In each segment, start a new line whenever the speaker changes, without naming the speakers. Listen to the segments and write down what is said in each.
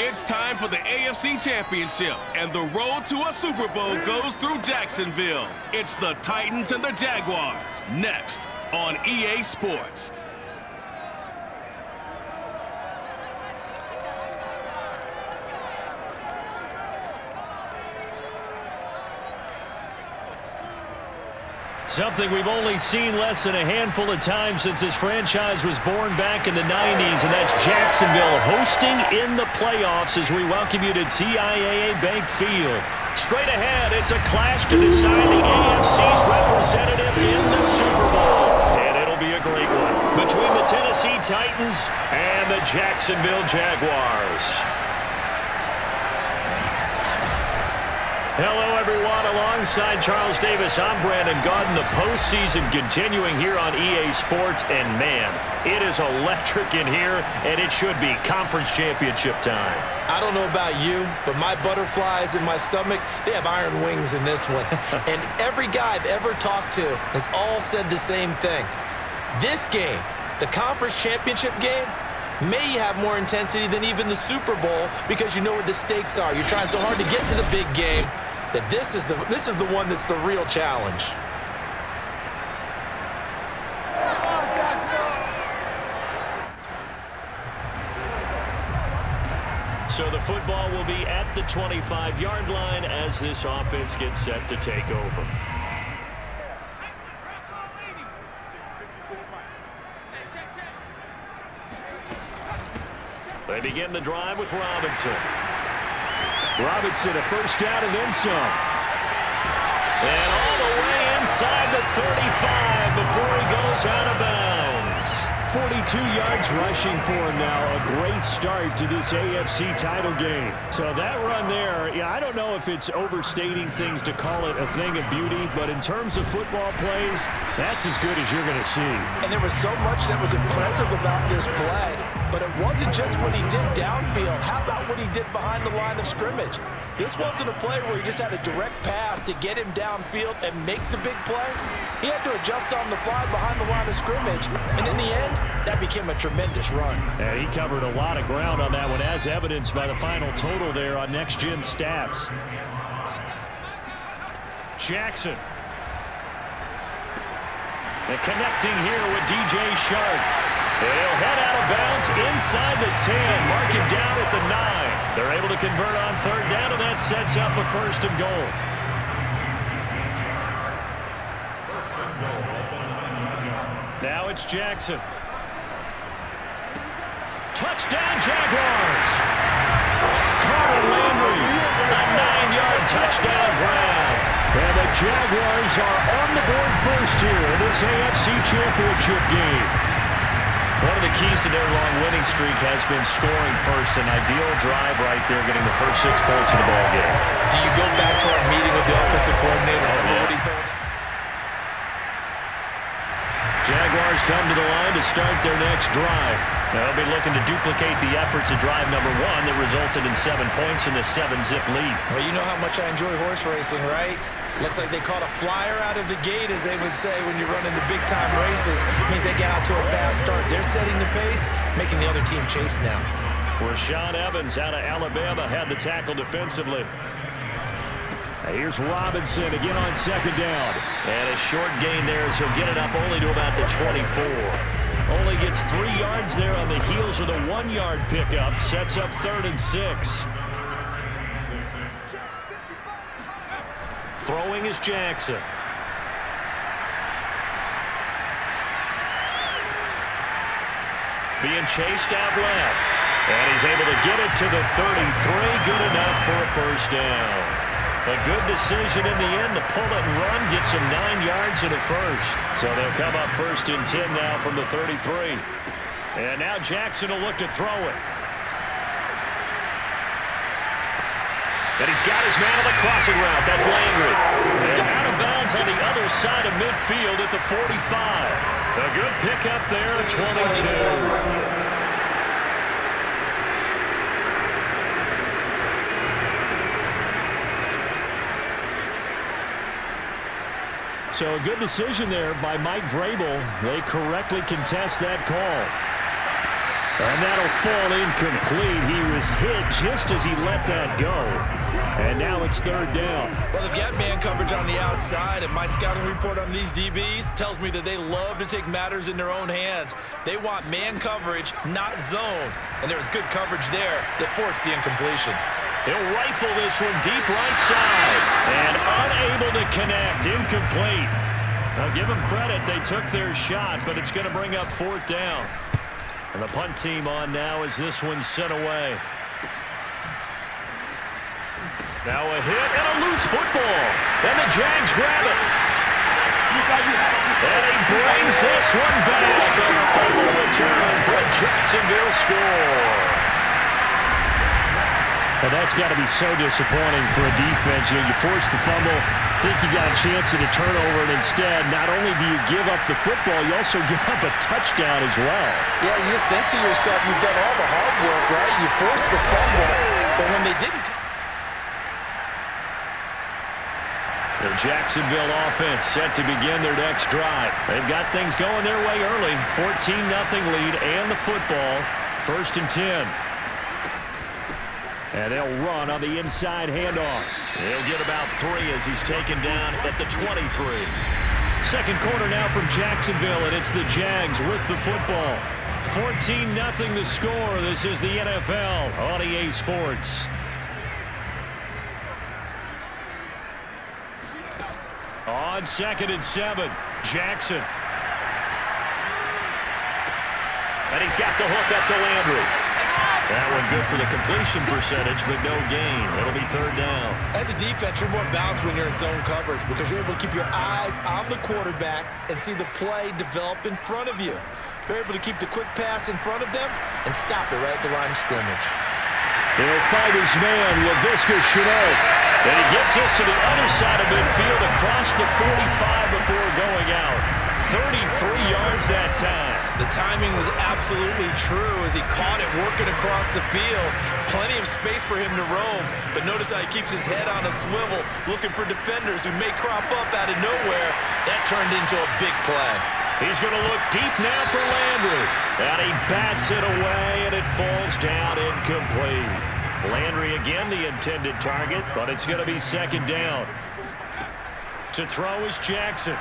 It's time for the AFC Championship, and the road to a Super Bowl goes through Jacksonville. It's the Titans and the Jaguars, next on EA Sports.
Something we've only seen less than a handful of times since this franchise was born back in the 90s, and that's Jacksonville hosting in the playoffs as we welcome you to TIAA Bank Field. Straight ahead, it's a clash to decide the AFC's representative in the Super Bowl. And it'll be a great one between the Tennessee Titans and the Jacksonville Jaguars. Hello, everyone. Alongside Charles Davis, I'm Brandon Gaudin. The postseason continuing here on EA Sports. And, man, it is electric in here, and it should be conference championship time.
I don't know about you, but my butterflies in my stomach, they have iron wings in this one. And every guy I've ever talked to has all said the same thing. This game, the conference championship game, may have more intensity than even the Super Bowl because you know what the stakes are. You're trying so hard to get to the big game that this is the one that's the real challenge.
So the football will be at the 25-yard line as this offense gets set to take over. They begin the drive with Robinson. Robinson, a first down and then some. And all the way inside the 35 before he goes out of bounds. 42 yards rushing for him now. A great start to this AFC title game. So that run there, yeah, I don't know if it's overstating things to call it a thing of beauty, but in terms of football plays, that's as good as you're going to see.
And there was so much that was impressive about this play, but it wasn't just what he did downfield. How about what he did behind the line of scrimmage? This wasn't a play where he just had a direct path to get him downfield and make the big play. He had to adjust on the fly behind the line of scrimmage, and in the end, that became a tremendous run.
And he covered a lot of ground on that one, as evidenced by the final total there on Next Gen Stats. Jackson. And connecting here with DJ Shark. He'll head out of bounds inside the 10. Mark him down at the 9. They're able to convert on third down, and that sets up a first and goal. Now it's Jackson. Touchdown, Jaguars. Carter Landry, a 9-yard touchdown grab. And the Jaguars are on the board first here in this AFC Championship game. One of the keys to their long winning streak has been scoring first. An ideal drive right there, getting the first 6 points in the ball game.
Do you go back to our meeting with the offensive coordinator? Remember what he told me?
Jaguars come to the line to start their next drive. They'll be looking to duplicate the efforts of drive number 1 that resulted in 7 points in the 7-zip lead.
Well, you know how much I enjoy horse racing, right? Looks like they caught a flyer out of the gate, as they would say when you're running the big-time races. It means they get out to a fast start. They're setting the pace, making the other team chase now.
Rashaan Evans out of Alabama had the tackle defensively. Here's Robinson again on second down. And a short gain there as he'll get it up only to about the 24. Only gets 3 yards there on the heels of the 1-yard pickup. Sets up 3rd and 6. Throwing is Jackson. Being chased out left. And he's able to get it to the 33. Good enough for a first down. A good decision in the end to pull it and run. Gets him 9 yards and a first. So they'll come up 1st and 10 now from the 33. And now Jackson will look to throw it. And he's got his man on the crossing route. That's Landry. And out of bounds on the other side of midfield at the 45. A good pickup there at 22. So a good decision there by Mike Vrabel. They correctly contest that call. And that'll fall incomplete. He was hit just as he let that go. And now it's third down.
Well, they've got man coverage on the outside, and my scouting report on these DBs tells me that they love to take matters in their own hands. They want man coverage, not zone. And there was good coverage there that forced the incompletion.
He'll rifle this one deep right side. And unable to connect. Incomplete. I'll give them credit. They took their shot, but it's going to bring up fourth down. And the punt team on now as this one's sent away. Now a hit and a loose football. And the Jags grab it. And he brings this one back. A fumble return for a Jacksonville score.
Well, that's got to be so disappointing for a defense. You know, you force the fumble, think you got a chance at a turnover, and instead, not only do you give up the football, you also give up a touchdown as well.
Yeah, you just think to yourself, you've done all the hard work, right? You forced the fumble, but when they didn't...
The Jacksonville offense set to begin their next drive. They've got things going their way early. 14-0 lead and the football. 1st and 10. And they'll run on the inside handoff. He'll get about 3 as he's taken down at the 23. Second quarter now from Jacksonville, and it's the Jags with the football. 14-0 the score. This is the NFL on EA Sports. On 2nd and 7, Jackson. And he's got the hook up to Landry. That one good for the completion percentage, but no gain. It'll be third down.
As a defense, you're more balanced when you're in zone coverage because you're able to keep your eyes on the quarterback and see the play develop in front of you. You're able to keep the quick pass in front of them and stop it right at the line of scrimmage.
He'll fight his man, Laviska Shenault. And he gets us to the other side of midfield across the 45 before going out. 33 yards that time.
The timing was absolutely true as he caught it working across the field. Plenty of space for him to roam, but notice how he keeps his head on a swivel looking for defenders who may crop up out of nowhere. That turned into a big play.
He's going to look deep now for Landry. And he bats it away, and it falls down incomplete. Landry again the intended target, but it's going to be second down. To throw is Jackson.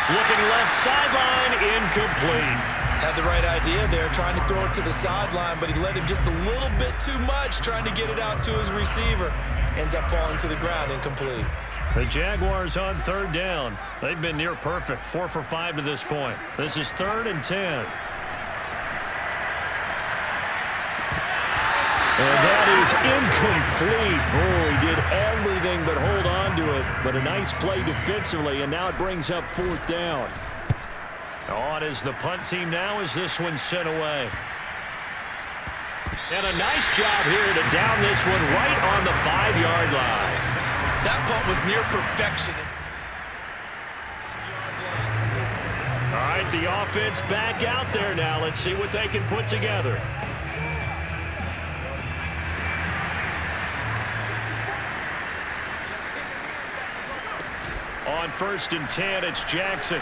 Looking left sideline, incomplete.
Had the right idea there, trying to throw it to the sideline, but he let him just a little bit too much, trying to get it out to his receiver. Ends up falling to the ground, incomplete.
The Jaguars on third down. They've been near perfect, 4 for 5 to this point. This is 3rd and 10.
And that is incomplete. Oh, he did everything but hold on to it. But a nice play defensively, and now it brings up fourth down.
On is the punt team now as this one's sent away. And a nice job here to down this one right on the 5-yard line.
That punt was near perfection.
All right, the offense back out there now. Let's see what they can put together. On 1st and 10, it's Jackson.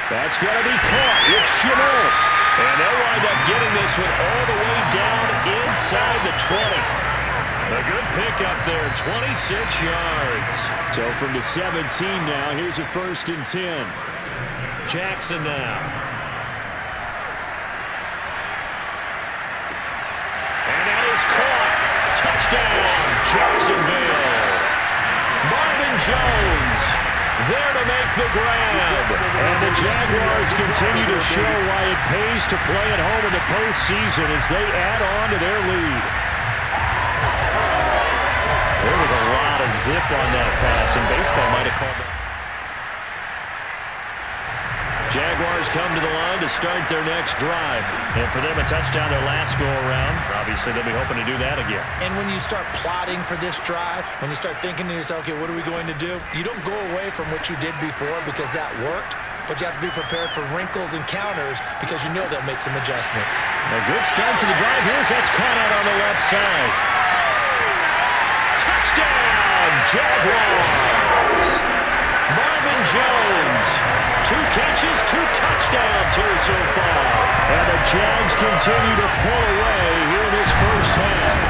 That's going to be caught. It's Shenault.
And they'll wind up getting this one all the way down inside the 20. A good pickup there, 26 yards.
So from the 17 now, here's a 1st and 10.
Jackson now. And that is caught. Touchdown, Jacksonville. Marvin Jones there to make the grab.
And the Jaguars continue to show why it pays to play at home in the postseason as they add on to their lead.
There was a lot of zip on that pass, and baseball might have called it. Jaguars come to the line to start their next drive. And for them, a touchdown their last go-around. Obviously, they'll be hoping to do that again.
And when you start plotting for this drive, when you start thinking to yourself, okay, what are we going to do? You don't go away from what you did before because that worked, but you have to be prepared for wrinkles and counters because you know they'll make some adjustments.
A good start to the drive here. That's caught out on the left side. Touchdown, Jaguars! Marvin Jones. 2 catches, 2 touchdowns here so far.
And the Jags continue to pull away here in this first half.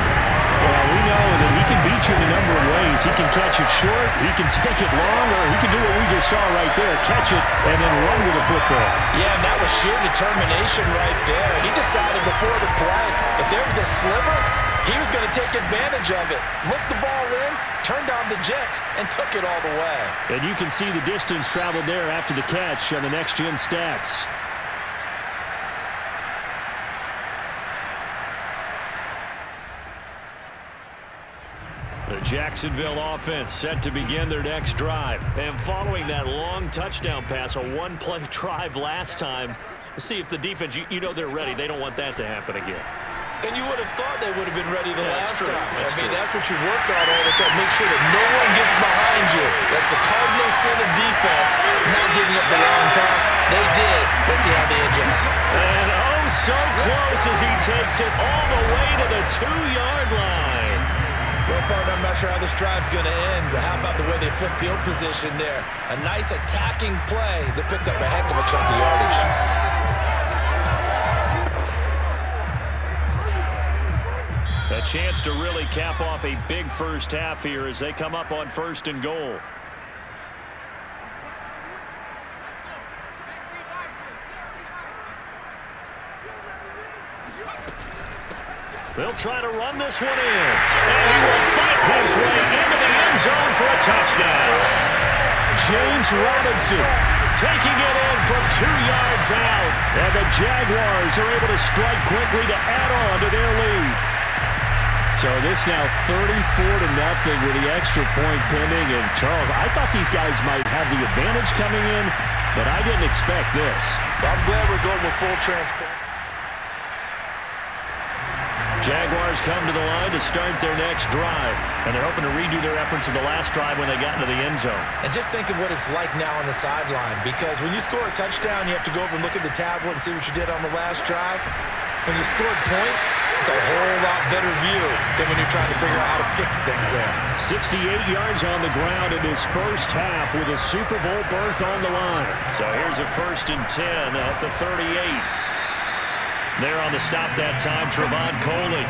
Well, we know that he can beat you in a number of ways. He can catch it short, he can take it long, or he can do what we just saw right there, catch it and then run with the football.
Yeah, and that was sheer determination right there. He decided before the play, if there was a sliver, he was going to take advantage of it. Looked the ball in, turned on the jets, and took it all the way.
And you can see the distance traveled there after the catch on the next-gen stats. The Jacksonville offense set to begin their next drive. And following that long touchdown pass, a one-play drive last time, let's see if the defense, you know they're ready. They don't want that to happen again.
And you would have thought they would have been ready the last time.
That's
what you work on all the time. Make sure that no one gets behind you. That's the cardinal sin of defense, not giving up the long pass. They did. Let's see how they adjust.
And oh, so close as he takes it all the way to the 2-yard line.
Well, partner, I'm not sure how this drive's going to end, but how about the way they flip field position there? A nice attacking play that picked up a heck of a chunk of yardage.
A chance to really cap off a big first half here as they come up on 1st and goal. They'll try to run this one in. And he will fight his way into the end zone for a touchdown.
James Robinson
Taking it in from 2 yards out.
And the Jaguars are able to strike quickly to add on to their lead. So this now 34-0 with the extra point pending. And Charles, I thought these guys might have the advantage coming in, but I didn't expect this.
I'm glad we're going with full transparency.
Jaguars come to the line to start their next drive. And they're hoping to redo their efforts in the last drive when they got into the end zone.
And just think of what it's like now on the sideline, because when you score a touchdown, you have to go over and look at the tablet and see what you did on the last drive. When you scored points, it's a whole lot better view than when you're trying to figure out how to fix things there.
68 yards on the ground in his first half with a Super Bowl berth on the line.
So here's a 1st and 10 at the 38. There on the stop that time, Trevon Coley.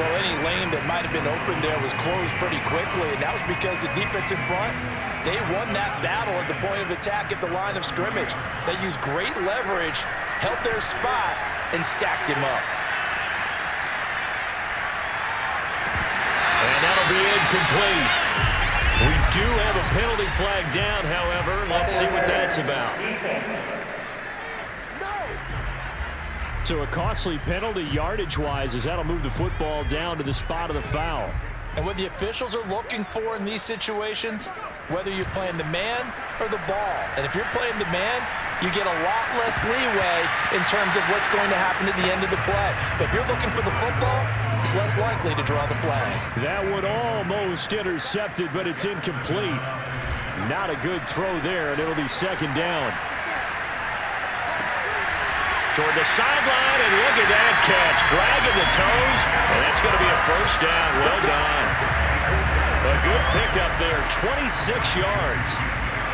Well, any lane that might have been open there was closed pretty quickly, and that was because the defensive front, they won that battle at the point of attack at the line of scrimmage. They used great leverage, held their spot, and stacked him up.
And that'll be incomplete. We do have a penalty flag down, however. Let's see what that's about.
So a costly penalty yardage-wise as that'll move the football down to the spot of the foul.
And what the officials are looking for in these situations, whether you're playing the man or the ball. And if you're playing the man, you get a lot less leeway in terms of what's going to happen at the end of the play. But if you're looking for the football, it's less likely to draw the flag.
That would almost intercepted, but it's incomplete. Not a good throw there, and it'll be 2nd down.
Toward the sideline, and look at that catch. Dragging the toes, and that's going to be a 1st down. Well done. A good pickup there, 26 yards.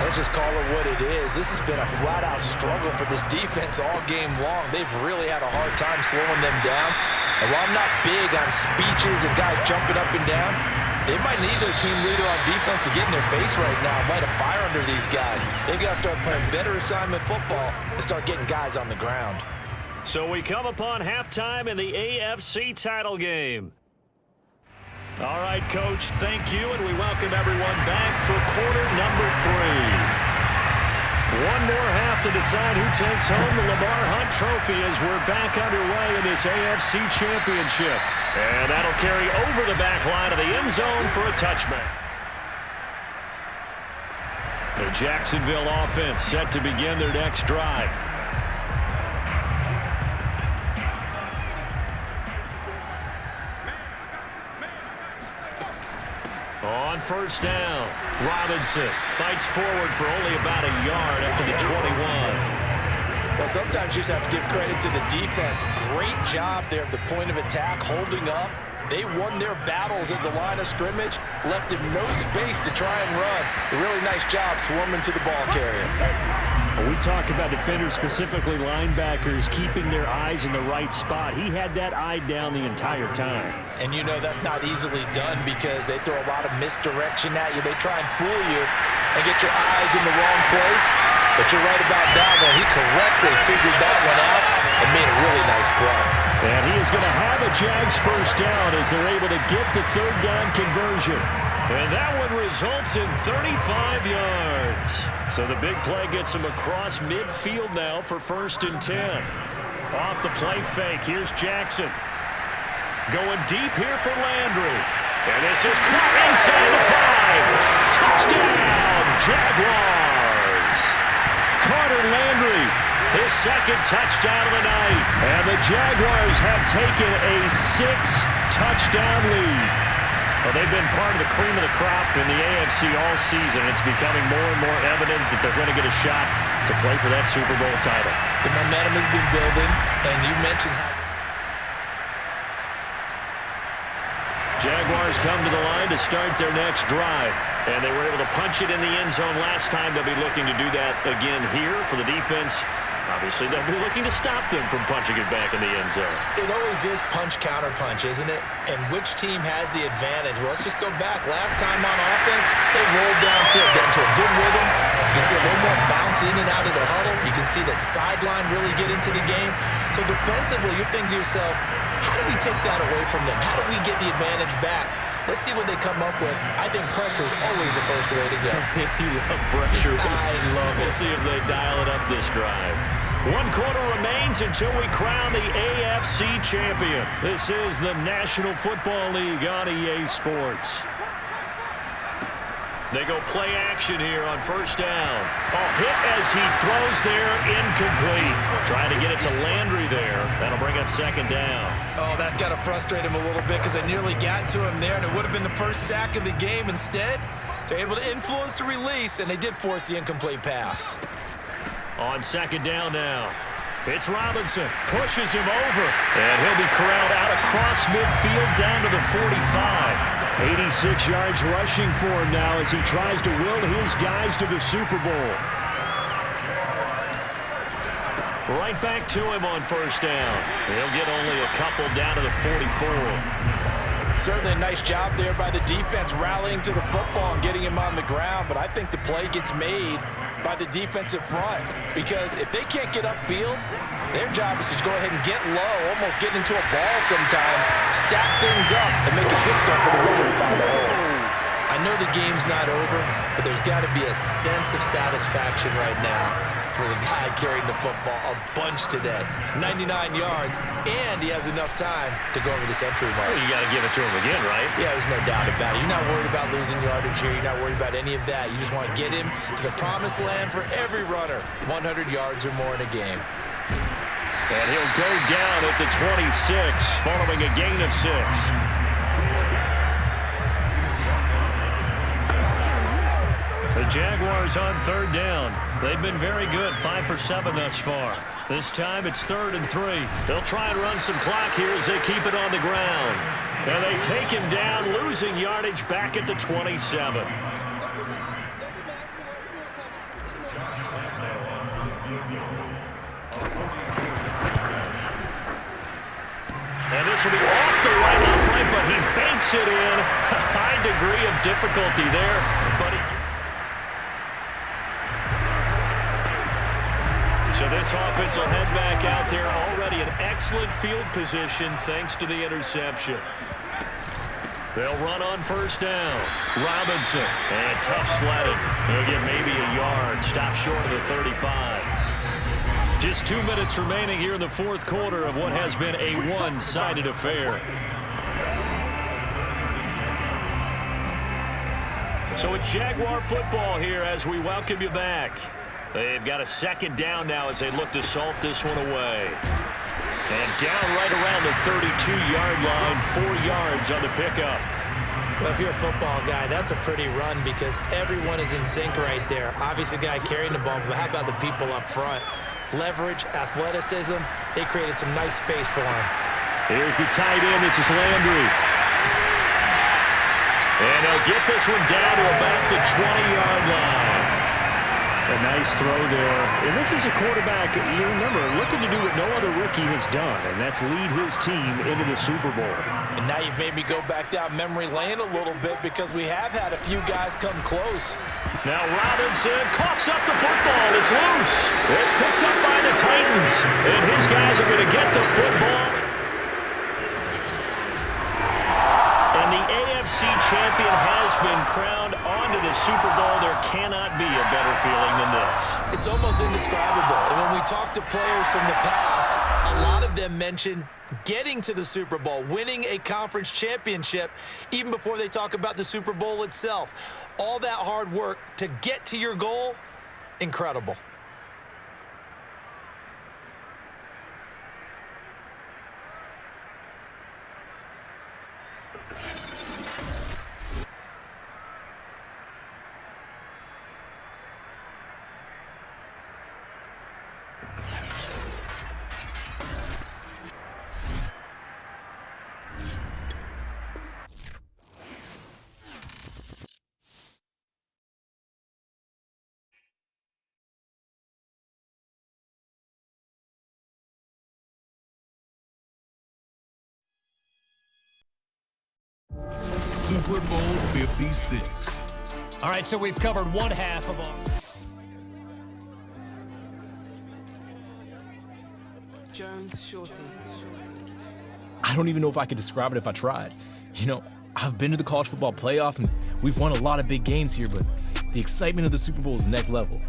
Let's just call it what it is. This has been a flat-out struggle for this defense all game long. They've really had a hard time slowing them down. And while I'm not big on speeches and guys jumping up and down, they might need their team leader on defense to get in their face right now and light a fire under these guys. They've got to start playing better assignment football and start getting guys on the ground.
So we come upon halftime in the AFC title game. All right, Coach, thank you, and we welcome everyone back for quarter number 3. One more half to decide who takes home the Lamar Hunt Trophy as we're back underway in this AFC Championship. And that'll carry over the back line of the end zone for a touchback. The Jacksonville offense set to begin their next drive. On 1st down, Robinson fights forward for only about a yard after the 21.
Well, sometimes you just have to give credit to the defense. Great job there at the point of attack, holding up, They won their battles at the line of scrimmage, left him no space to try and run. A really nice job swarming to the ball carrier.
When we talk about defenders, specifically linebackers, keeping their eyes in the right spot. He had that eye down the entire time.
And you know that's not easily done because they throw a lot of misdirection at you. They try and fool you and get your eyes in the wrong place. But you're right about that one. He correctly figured that one out and made a really nice play.
And he is going to have a Jags first down as they're able to get the third down conversion. And that one results in 35 yards. So the big play gets him across midfield now for 1st and 10. Off the play fake, here's Jackson. Going deep here for Landry. And this is caught inside the 5. Touchdown, Jaguars. Carter Landry, his 2nd touchdown of the night. And the Jaguars have taken a 6-touchdown lead. Well, they've been part of the cream of the crop in the AFC all season. It's becoming more and more evident that they're going to get a shot to play for that Super Bowl title.
The momentum has been building, and you mentioned how
Jaguars come to the line to start their next drive. And they were able to punch it in the end zone last time. They'll be looking to do that again here for the defense. Obviously, they'll be looking to stop them from punching it back in the end zone.
It always is punch-counter-punch, isn't it? And which team has the advantage? Well, let's just go back. Last time on offense, they rolled downfield, got into a good rhythm. You can see a little more bounce in and out of the huddle. You can see the sideline really get into the game. So defensively, you're thinking to yourself, how do we take that away from them? How do we get the advantage back? Let's see what they come up with. I think pressure is always the first way to go.
You love pressure.
I love it.
We'll see if they dial it up this drive. 1 quarter remains until we crown the AFC champion. This is the National Football League on EA Sports. They go play action here on 1st down. Oh, hit as he throws there, incomplete. Trying to get it to Landry there. That'll bring up 2nd down.
Oh, that's got to frustrate him a little bit because they nearly got to him there, and it would have been the first sack of the game. Instead, they're able to influence the release, and they did force the incomplete pass.
On 2nd down now. It's Robinson. Pushes him over. And he'll be corralled out across midfield down to the 45. 86 yards rushing for him now as he tries to will his guys to the Super Bowl. Right back to him on 1st down. He'll get only a couple down to the 44.
Certainly a nice job there by the defense rallying to the football and getting him on the ground, but I think the play gets made by the defensive front because if they can't get upfield, their job is to go ahead and get low, almost get into a ball sometimes, stack things up, and make it difficult for the runner to find a hole. I know the game's not over, but there's got to be a sense of satisfaction right now for the guy carrying the football a bunch today. 99 yards, and he has enough time to go over the century mark.
Well, you got to give it to him again, right?
Yeah, there's no doubt about it. You're not worried about losing yardage here. You're not worried about any of that. You just want to get him to the promised land for every runner, 100 yards or more in a game.
And he'll go down at the 26, following a gain of 6. The Jaguars on 3rd down. They've been very good, 5 for 7 thus far. This time it's 3rd and 3. They'll try and run some clock here as they keep it on the ground. And they take him down, losing yardage back at the 27. And this will be off the right upright, but he banks it in. A high degree of difficulty there, but so this offense will head back out there, already in excellent field position thanks to the interception. They'll run on 1st down. Robinson, and tough sledding. He'll get maybe a yard, stop short of the 35. Just 2 minutes remaining here in the 4th quarter of what has been a one-sided affair. So it's Jaguar football here as we welcome you back. They've got a 2nd down now as they look to salt this one away. And down right around the 32-yard line, 4 yards on the pickup.
Well, if you're a football guy, that's a pretty run because everyone is in sync right there. Obviously, the guy carrying the ball, but how about the people up front? Leverage, athleticism, they created some nice space for him.
Here's the tight end. This is Landry.
And he'll get this one down to about the 20-yard line.
A nice throw there. And this is a quarterback, you remember, looking to do what no other rookie has done, and that's lead his team into the Super Bowl.
And now you've made me go back down memory lane a little bit because we have had a few guys come close.
Now Robinson coughs up the football. It's loose. It's picked up by the Titans. And his guys are going to get the football. And the AFC champion has been crowned onto the Super Bowl. There cannot be a better feeling than this.
It's almost indescribable. And when we talk to players from the past, a lot of them mention getting to the Super Bowl, winning a conference championship, even before they talk about the Super Bowl itself. All that hard work to get to your goal, incredible.
Super Bowl 56.
All right, so we've covered one half of all.
Jones, Shorty.
I don't even know if I could describe it if I tried. You know, I've been to the college football playoff, and we've won a lot of big games here, but the excitement of the Super Bowl is next level.